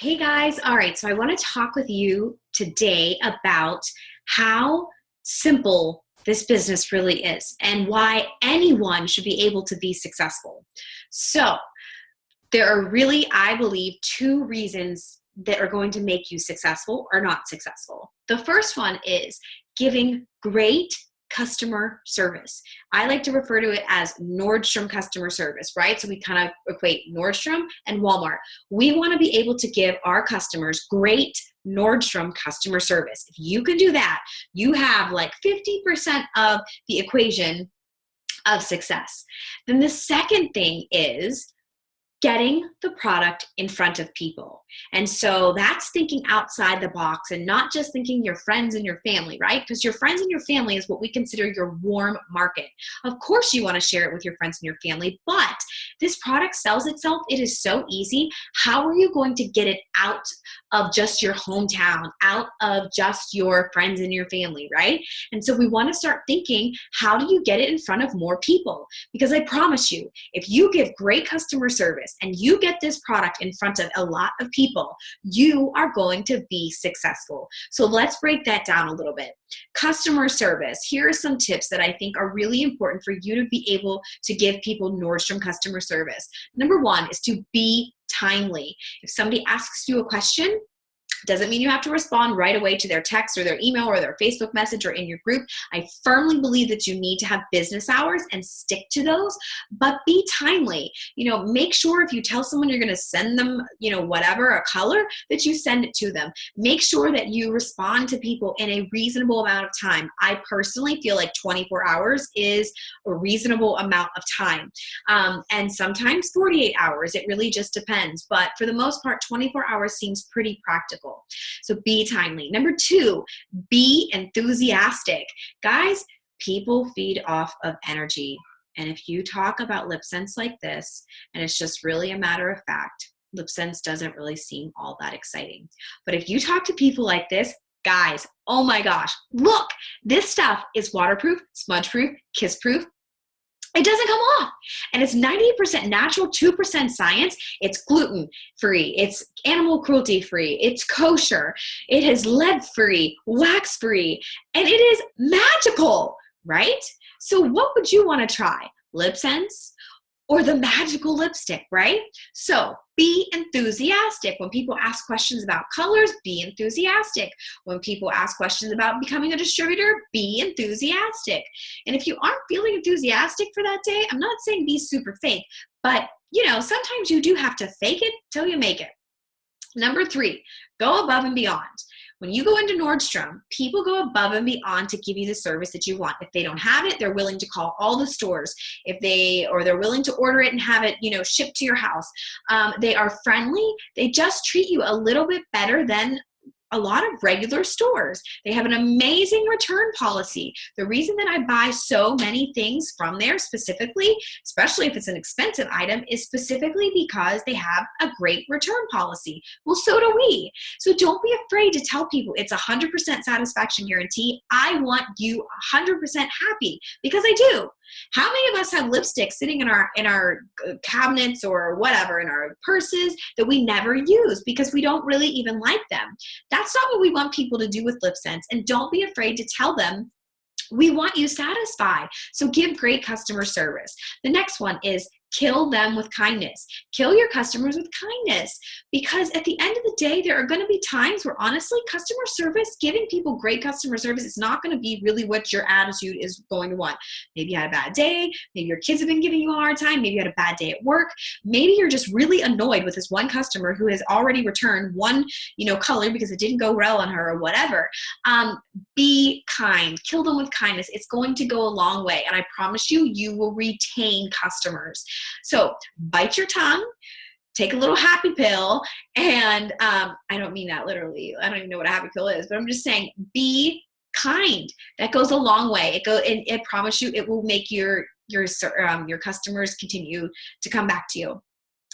Hey guys, all right, so I want to talk with you today about how simple this business really is and why anyone should be able to be successful. So, there are really, I believe, two reasons that are going to make you successful or not successful. The first one is giving great customer service. I like to refer to it as Nordstrom customer service, right? So we kind of equate Nordstrom and Walmart. We want to be able to give our customers great Nordstrom customer service. If you can do that, you have like 50% of the equation of success. Then the second thing is getting the product in front of people. And so that's thinking outside the box and not just thinking your friends and your family, right? Because your friends and your family is what we consider your warm market. Of course, you want to share it with your friends and your family, but this product sells itself. It is so easy. How are you going to get it out of just your hometown, out of just your friends and your family, right? And so we want to start thinking, how do you get it in front of more people? Because I promise you, if you give great customer service, and you get this product in front of a lot of people, you are going to be successful. So let's break that down a little bit. Customer service. Here are some tips that I think are really important for you to be able to give people Nordstrom customer service. Number one is to be timely. If somebody asks you a question, doesn't mean you have to respond right away to their text or their email or their Facebook message or in your group. I firmly believe that you need to have business hours and stick to those, but be timely. Make sure if you tell someone you're going to send them, whatever, a color, that you send it to them. Make sure that you respond to people in a reasonable amount of time. I personally feel like 24 hours is a reasonable amount of time. And sometimes 48 hours. It really just depends. But for the most part, 24 hours seems pretty practical. So be timely. Number two, be enthusiastic. Guys, people feed off of energy. And if you talk about LipSense like this, and it's just really a matter of fact, LipSense doesn't really seem all that exciting. But if you talk to people like this, guys, oh my gosh, look, this stuff is waterproof, smudge-proof, kiss-proof. It doesn't come off. And it's 98% natural, 2% science. It's gluten-free. It's animal cruelty-free. It's kosher. It is lead-free, wax-free, and it is magical, right? So what would you want to try? LipSense or the magical lipstick, right? So be enthusiastic. When people ask questions about colors, be enthusiastic. When people ask questions about becoming a distributor, be enthusiastic. And if you aren't feeling enthusiastic for that day, I'm not saying be super fake, but sometimes you do have to fake it till you make it. Number three, go above and beyond. When you go into Nordstrom, people go above and beyond to give you the service that you want. If they don't have it, they're willing to call all the stores. They're willing to order it and have it, shipped to your house. They are friendly. They just treat you a little bit better than a lot of regular stores. They have an amazing return policy. The reason that I buy so many things from there specifically, especially if it's an expensive item, is specifically because they have a great return policy. Well, so do we. So don't be afraid to tell people it's 100% satisfaction guarantee. I want you 100% happy, because I do. How many of us have lipstick sitting in our cabinets or whatever, in our purses, that we never use because we don't really even like them? That's not what we want people to do with LipSense. And don't be afraid to tell them, we want you satisfied. So give great customer service. The next one is kill them with kindness. Kill your customers with kindness, because at the end of the day, there are going to be times where honestly, customer service, giving people great customer service is not going to be really what your attitude is going to want. Maybe you had a bad day. Maybe your kids have been giving you a hard time. Maybe you had a bad day at work. Maybe you're just really annoyed with this one customer who has already returned one, color because it didn't go well on her or whatever. Be kind. Kill them with kindness. It's going to go a long way. And I promise you, you will retain customers. So bite your tongue, take a little happy pill, and I don't mean that literally. I don't even know what a happy pill is, but I'm just saying be kind. That goes a long way. And I promise you, it will make your customers continue to come back to you.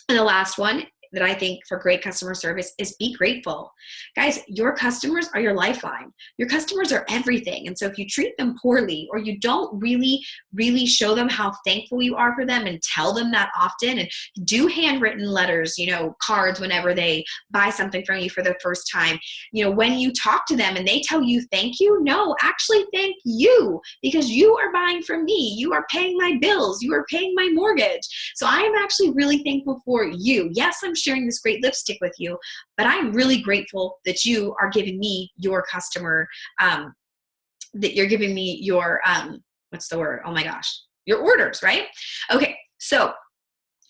And the last one that I think for great customer service is be grateful. Guys, your customers are your lifeline. Your customers are everything. And so if you treat them poorly, or you don't really show them how thankful you are for them and tell them that often, and do handwritten letters, cards whenever they buy something from you for the first time, when you talk to them and they tell you thank you, no, actually thank you, because you are buying from me. You are paying my bills. You are paying my mortgage. So I am actually really thankful for you. Yes, I'm sharing this great lipstick with you, but I'm really grateful that you are giving me your customer, that you're giving me your, what's the word? Oh my gosh, your orders, right? Okay, so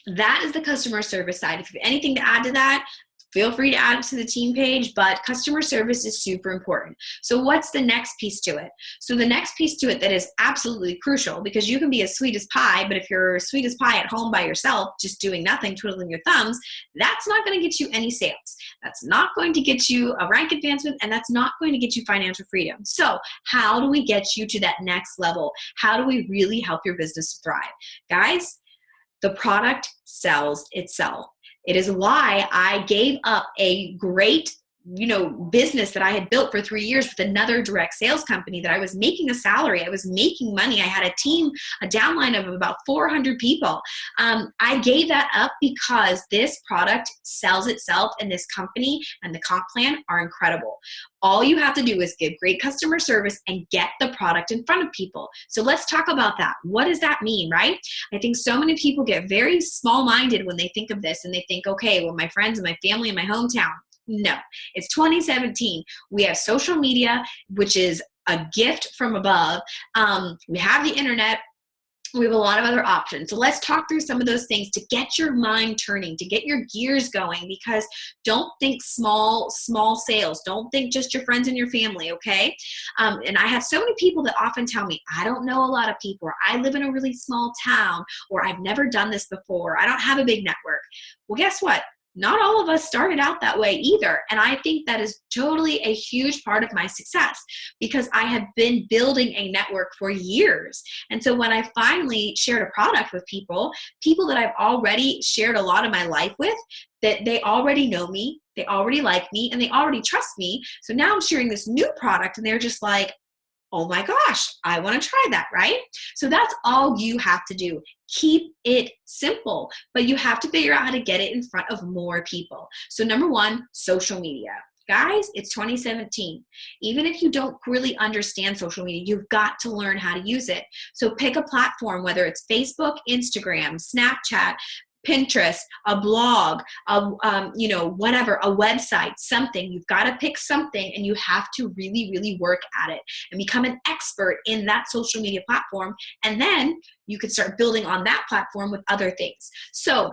that is the customer service side. If you have anything to add to that, feel free to add it to the team page, but customer service is super important. So what's the next piece to it? So the next piece to it that is absolutely crucial, because you can be as sweet as pie, but if you're sweet as pie at home by yourself, just doing nothing, twiddling your thumbs, that's not going to get you any sales. That's not going to get you a rank advancement, and that's not going to get you financial freedom. So how do we get you to that next level? How do we really help your business thrive? Guys, the product sells itself. It is why I gave up a great, business that I had built for 3 years with another direct sales company that I was making a salary. I was making money. I had a team, a downline of about 400 people. I gave that up because this product sells itself, and this company and the comp plan are incredible. All you have to do is give great customer service and get the product in front of people. So let's talk about that. What does that mean, right? I think so many people get very small-minded when they think of this, and they think, okay, well, my friends and my family and my hometown. No, it's 2017. We have social media, which is a gift from above. We have the internet. We have a lot of other options. So let's talk through some of those things to get your mind turning, to get your gears going, because don't think small sales. Don't think just your friends and your family, okay? And I have so many people that often tell me, I don't know a lot of people, or I live in a really small town, or I've never done this before. I don't have a big network. Well, guess what? Not all of us started out that way either. And I think that is totally a huge part of my success, because I have been building a network for years. And so when I finally shared a product with people that I've already shared a lot of my life with, that they already know me, they already like me, and they already trust me. So now I'm sharing this new product, and they're just like, oh my gosh, I want to try that, right? So that's all you have to do. Keep it simple, but you have to figure out how to get it in front of more people. So number one, social media. Guys, it's 2017. Even if you don't really understand social media, you've got to learn how to use it. So pick a platform, whether it's Facebook, Instagram, Snapchat, Pinterest, a blog, whatever, a website, something. You've got to pick something, and you have to really, really work at it and become an expert in that social media platform. And then you can start building on that platform with other things. So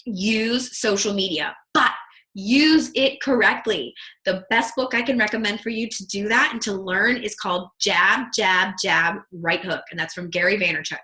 use social media, but use it correctly. The best book I can recommend for you to do that and to learn is called Jab, Jab, Jab, Right Hook. And that's from Gary Vaynerchuk.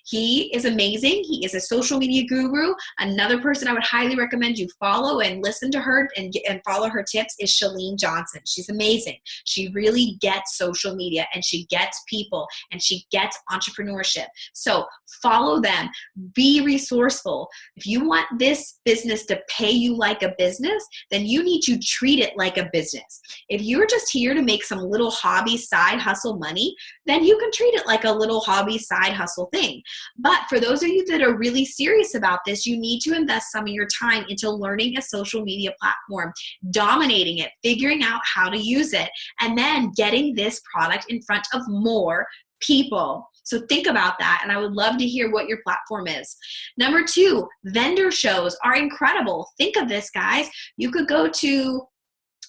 He is amazing. He is a social media guru. Another person I would highly recommend you follow and listen to her and follow her tips is Chalene Johnson. She's amazing. She really gets social media, and she gets people, and she gets entrepreneurship. So follow them. Be resourceful. If you want this business to pay you like a business, then you need to treat it like a business. If you're just here to make some little hobby side hustle money, then you can treat it like a little hobby side hustle thing. But for those of you that are really serious about this, you need to invest some of your time into learning a social media platform, dominating it, figuring out how to use it, and then getting this product in front of more people. So think about that, and I would love to hear what your platform is. Number two, vendor shows are incredible. Think of this, guys. You could go to,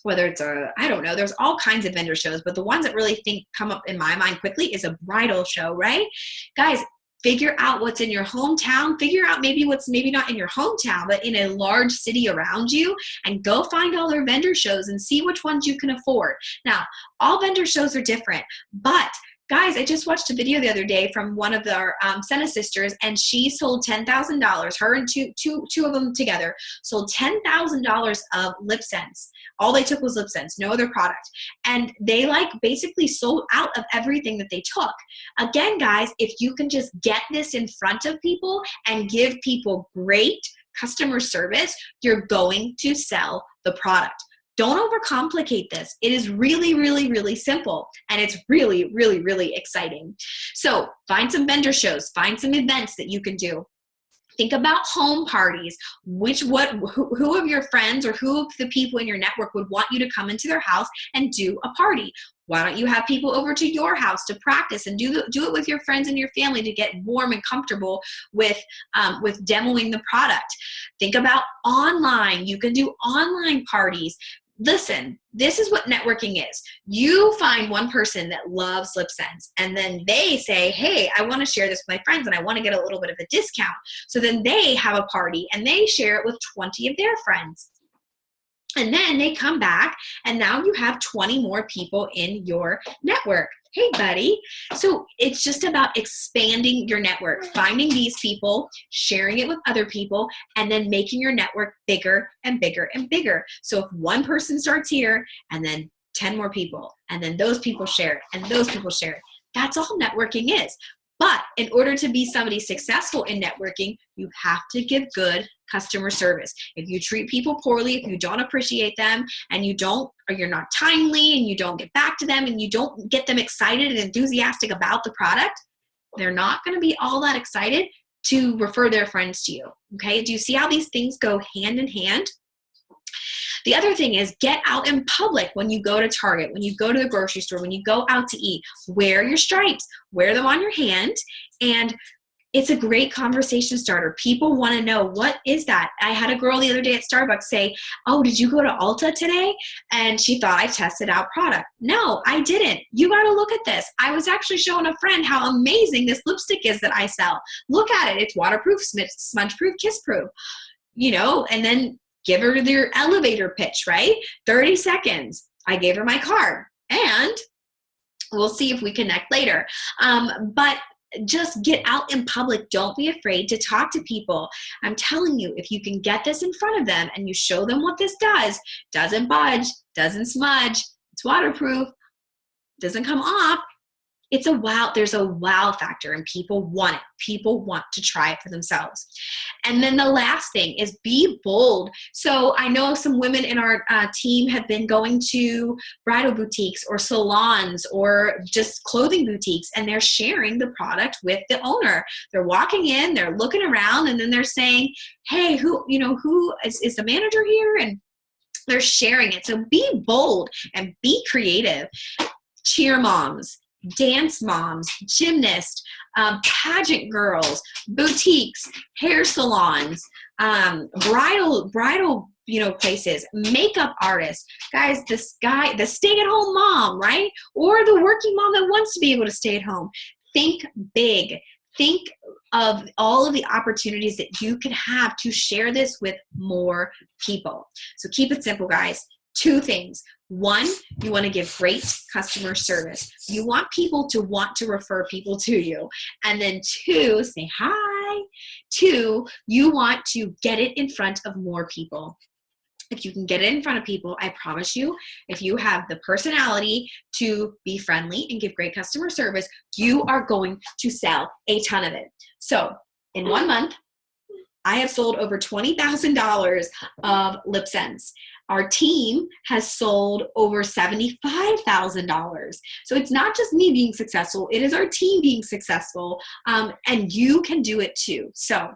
whether it's there's all kinds of vendor shows, but the ones that really come up in my mind quickly is a bridal show, right? Guys, figure out what's in your hometown. Figure out maybe what's maybe not in your hometown, but in a large city around you, and go find all their vendor shows and see which ones you can afford. Now, all vendor shows are different, but guys, I just watched a video the other day from one of our Senna sisters, and she sold $10,000. Her and two of them together sold $10,000 of LipSense. All they took was LipSense, no other product. And they basically sold out of everything that they took. Again, guys, if you can just get this in front of people and give people great customer service, you're going to sell the product. Don't overcomplicate this. It is really, really, really simple, and it's really, really, really exciting. So find some vendor shows, find some events that you can do. Think about home parties. Who of your friends or who of the people in your network would want you to come into their house and do a party? Why don't you have people over to your house to practice and do it with your friends and your family to get warm and comfortable with demoing the product? Think about online. You can do online parties. Listen, this is what networking is. You find one person that loves LipSense, and then they say, hey, I want to share this with my friends and I want to get a little bit of a discount. So then they have a party and they share it with 20 of their friends. And then they come back and now you have 20 more people in your network. Hey, buddy. So it's just about expanding your network, finding these people, sharing it with other people, and then making your network bigger and bigger and bigger. So if one person starts here and then 10 more people, and then those people share it, and those people share it, that's all networking is. But in order to be somebody successful in networking, you have to give good customer service. If you treat people poorly, if you don't appreciate them, and you're not timely, and you don't get back to them, and you don't get them excited and enthusiastic about the product, they're not going to be all that excited to refer their friends to you. Okay? Do you see how these things go hand in hand? The other thing is get out in public when you go to Target, when you go to the grocery store, when you go out to eat. Wear your stripes, wear them on your hand, and it's a great conversation starter. People want to know, what is that? I had a girl the other day at Starbucks say, oh, did you go to Ulta today? And she thought I tested out product. No, I didn't. You got to look at this. I was actually showing a friend how amazing this lipstick is that I sell. Look at it. It's waterproof, smudge-proof, kiss-proof. And then give her their elevator pitch, right? 30 seconds. I gave her my card, and we'll see if we connect later. But just get out in public. Don't be afraid to talk to people. I'm telling you, if you can get this in front of them and you show them what this doesn't budge, doesn't smudge, it's waterproof, doesn't come off, there's a wow factor, and people want it. People want to try it for themselves. And then the last thing is be bold. So I know some women in our team have been going to bridal boutiques or salons or just clothing boutiques, and they're sharing the product with the owner. They're walking in, they're looking around, and then they're saying, hey, who is the manager here? And they're sharing it. So be bold and be creative. Cheer moms, dance moms, gymnasts, pageant girls, boutiques, hair salons, bridal places, makeup artists, guys, the stay-at-home mom, right? Or the working mom that wants to be able to stay at home. Think big. Think of all of the opportunities that you can have to share this with more people. So keep it simple, guys. 2 things. 1, you want to give great customer service. You want people to want to refer people to you. And then 2, say hi. 2, you want to get it in front of more people. If you can get it in front of people, I promise you, if you have the personality to be friendly and give great customer service, you are going to sell a ton of it. So in 1 month, I have sold over $20,000 of LipSense. Our team has sold over $75,000. So it's not just me being successful, it is our team being successful, and you can do it too. So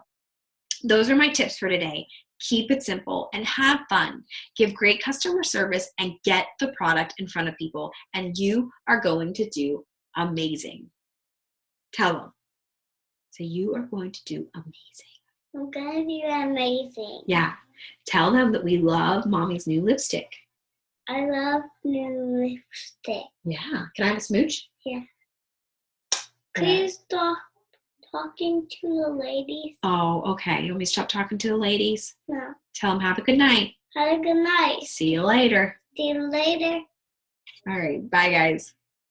those are my tips for today. Keep it simple and have fun. Give great customer service and get the product in front of people, and you are going to do amazing. Tell them. So you are going to do amazing. I'm gonna do amazing. Yeah. Tell them that we love Mommy's new lipstick. I love new lipstick. Yeah. Can I have a smooch? Yeah. Please stop talking to the ladies. Oh, okay. You want me to stop talking to the ladies? No. Tell them have a good night. Have a good night. See you later. See you later. All right. Bye, guys.